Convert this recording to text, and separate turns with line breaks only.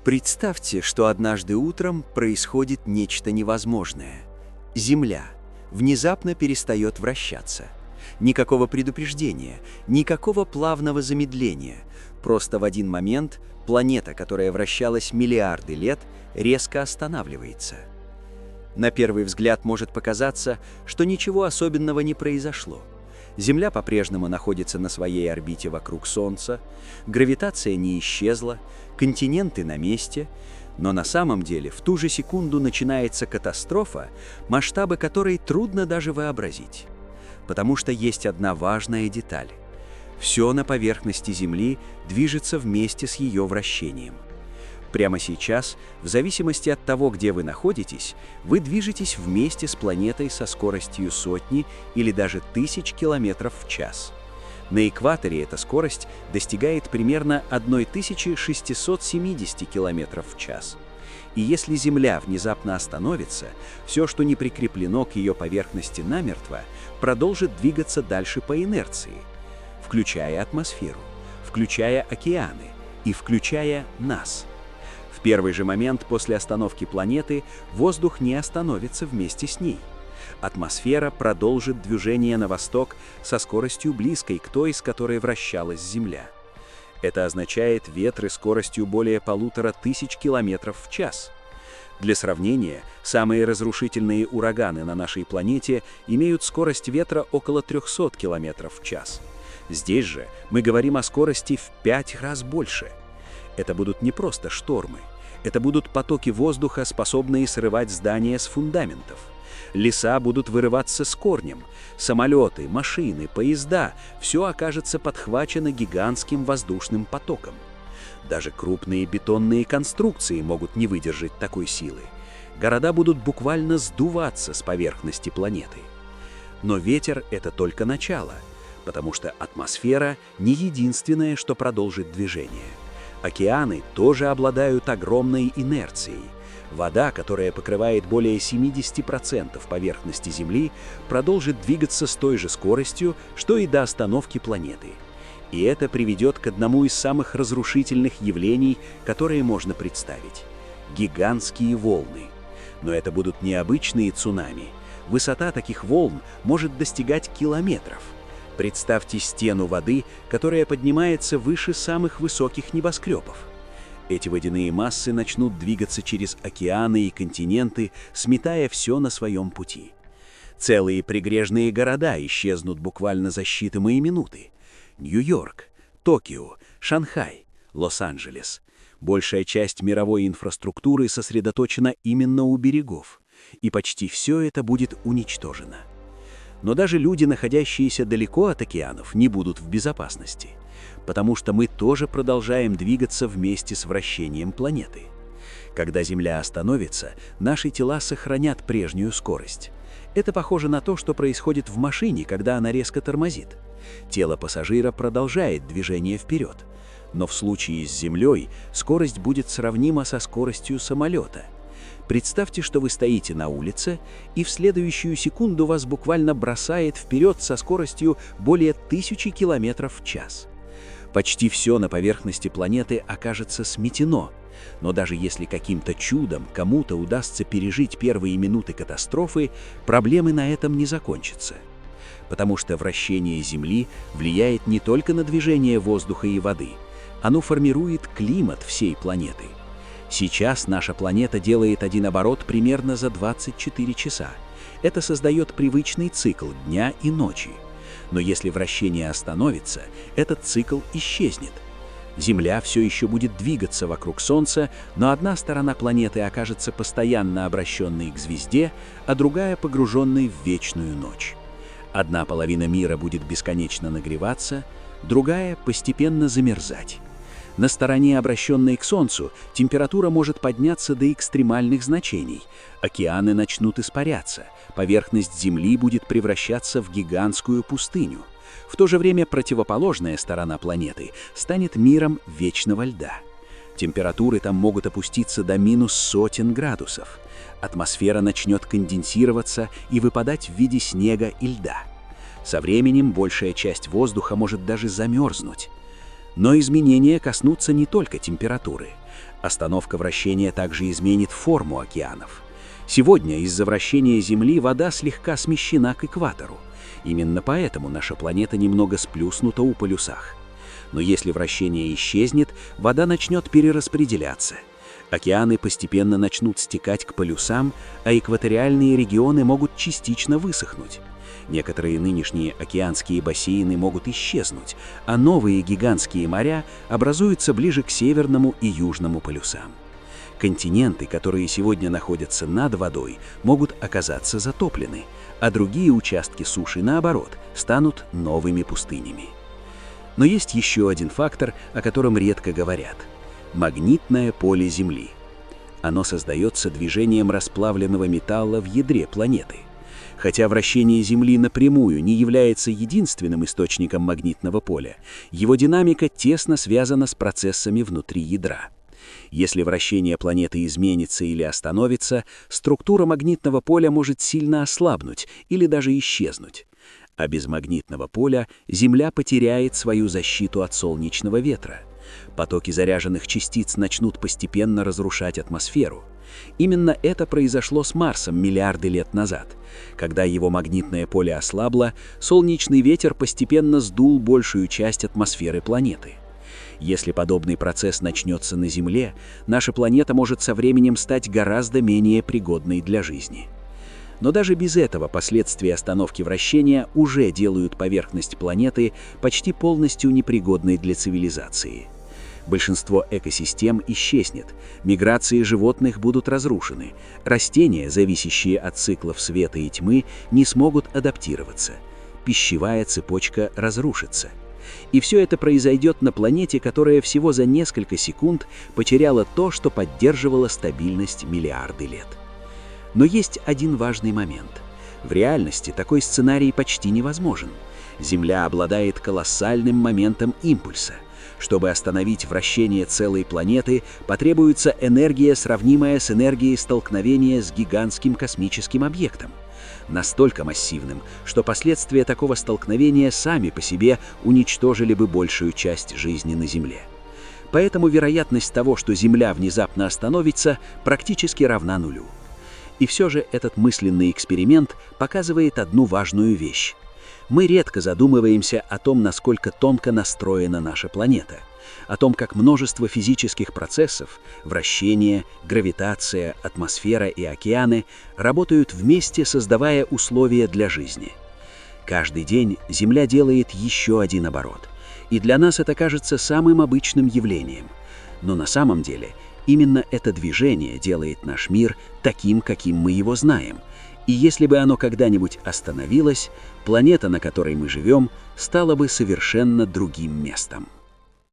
Представьте, что однажды утром происходит нечто невозможное. Земля внезапно перестает вращаться. Никакого предупреждения, никакого плавного замедления. Просто в один момент планета, которая вращалась миллиарды лет, резко останавливается. На первый взгляд может показаться, что ничего особенного не произошло. Земля по-прежнему находится на своей орбите вокруг Солнца, гравитация не исчезла, континенты на месте, но на самом деле в ту же секунду начинается катастрофа, масштабы которой трудно даже вообразить. Потому что есть одна важная деталь. Все на поверхности Земли движется вместе с ее вращением. Прямо сейчас, в зависимости от того, где вы находитесь, вы движетесь вместе с планетой со скоростью сотни или даже тысяч километров в час. На экваторе эта скорость достигает примерно 1670 километров в час. И если Земля внезапно остановится, все, что не прикреплено к ее поверхности намертво, продолжит двигаться дальше по инерции, включая атмосферу, включая океаны и включая нас. В первый же момент после остановки планеты воздух не остановится вместе с ней. Атмосфера продолжит движение на восток со скоростью близкой к той, с которой вращалась Земля. Это означает ветры скоростью более 1500 километров в час. Для сравнения, самые разрушительные ураганы на нашей планете имеют скорость ветра около 300 километров в час. Здесь же мы говорим о скорости в 5 раз больше. Это будут не просто штормы. Это будут потоки воздуха, способные срывать здания с фундаментов. Леса будут вырываться с корнем. Самолеты, машины, поезда – все окажется подхвачено гигантским воздушным потоком. Даже крупные бетонные конструкции могут не выдержать такой силы. Города будут буквально сдуваться с поверхности планеты. Но ветер – это только начало, потому что атмосфера не единственное, что продолжит движение. Океаны тоже обладают огромной инерцией. Вода, которая покрывает более 70% поверхности Земли, продолжит двигаться с той же скоростью, что и до остановки планеты. И это приведет к одному из самых разрушительных явлений, которые можно представить – гигантские волны. Но это будут необычные цунами. Высота таких волн может достигать километров. Представьте стену воды, которая поднимается выше самых высоких небоскребов. Эти водяные массы начнут двигаться через океаны и континенты, сметая все на своем пути. Целые прибрежные города исчезнут буквально за считанные минуты. Нью-Йорк, Токио, Шанхай, Лос-Анджелес. Большая часть мировой инфраструктуры сосредоточена именно у берегов, и почти все это будет уничтожено. Но даже люди, находящиеся далеко от океанов, не будут в безопасности, потому что мы тоже продолжаем двигаться вместе с вращением планеты. Когда Земля остановится, наши тела сохранят прежнюю скорость. Это похоже на то, что происходит в машине, когда она резко тормозит. Тело пассажира продолжает движение вперед, но в случае с Землей скорость будет сравнима со скоростью самолета. Представьте, что вы стоите на улице, и в следующую секунду вас буквально бросает вперед со скоростью более 1000 километров в час. Почти все на поверхности планеты окажется сметено, но даже если каким-то чудом кому-то удастся пережить первые минуты катастрофы, проблемы на этом не закончатся. Потому что вращение Земли влияет не только на движение воздуха и воды, оно формирует климат всей планеты. Сейчас наша планета делает один оборот примерно за 24 часа. Это создает привычный цикл дня и ночи. Но если вращение остановится, этот цикл исчезнет. Земля все еще будет двигаться вокруг Солнца, но одна сторона планеты окажется постоянно обращенной к звезде, а другая погруженной в вечную ночь. Одна половина мира будет бесконечно нагреваться, другая постепенно замерзать. На стороне, обращенной к Солнцу, температура может подняться до экстремальных значений. Океаны начнут испаряться, поверхность Земли будет превращаться в гигантскую пустыню. В то же время противоположная сторона планеты станет миром вечного льда. Температуры там могут опуститься до минус сотен градусов. Атмосфера начнет конденсироваться и выпадать в виде снега и льда. Со временем большая часть воздуха может даже замерзнуть. Но изменения коснутся не только температуры. Остановка вращения также изменит форму океанов. Сегодня из-за вращения Земли вода слегка смещена к экватору. Именно поэтому наша планета немного сплюснута у полюсах. Но если вращение исчезнет, вода начнет перераспределяться. Океаны постепенно начнут стекать к полюсам, а экваториальные регионы могут частично высохнуть. Некоторые нынешние океанские бассейны могут исчезнуть, а новые гигантские моря образуются ближе к северному и южному полюсам. Континенты, которые сегодня находятся над водой, могут оказаться затоплены, а другие участки суши, наоборот, станут новыми пустынями. Но есть еще один фактор, о котором редко говорят – магнитное поле Земли. Оно создается движением расплавленного металла в ядре планеты. Хотя вращение Земли напрямую не является единственным источником магнитного поля, его динамика тесно связана с процессами внутри ядра. Если вращение планеты изменится или остановится, структура магнитного поля может сильно ослабнуть или даже исчезнуть. А без магнитного поля Земля потеряет свою защиту от солнечного ветра. Потоки заряженных частиц начнут постепенно разрушать атмосферу. Именно это произошло с Марсом миллиарды лет назад. Когда его магнитное поле ослабло, солнечный ветер постепенно сдул большую часть атмосферы планеты. Если подобный процесс начнется на Земле, наша планета может со временем стать гораздо менее пригодной для жизни. Но даже без этого последствия остановки вращения уже делают поверхность планеты почти полностью непригодной для цивилизации. Большинство экосистем исчезнет, миграции животных будут разрушены, растения, зависящие от циклов света и тьмы, не смогут адаптироваться, пищевая цепочка разрушится. И все это произойдет на планете, которая всего за несколько секунд потеряла то, что поддерживало стабильность миллиарды лет. Но есть один важный момент. В реальности такой сценарий почти невозможен. Земля обладает колоссальным моментом импульса. Чтобы остановить вращение целой планеты, потребуется энергия, сравнимая с энергией столкновения с гигантским космическим объектом. Настолько массивным, что последствия такого столкновения сами по себе уничтожили бы большую часть жизни на Земле. Поэтому вероятность того, что Земля внезапно остановится, практически равна нулю. И все же этот мысленный эксперимент показывает одну важную вещь. Мы редко задумываемся о том, насколько тонко настроена наша планета, о том, как множество физических процессов – вращение, гравитация, атмосфера и океаны – работают вместе, создавая условия для жизни. Каждый день Земля делает еще один оборот, и для нас это кажется самым обычным явлением. Но на самом деле именно это движение делает наш мир таким, каким мы его знаем. И если бы оно когда-нибудь остановилось, планета, на которой мы живем, стала бы совершенно другим местом.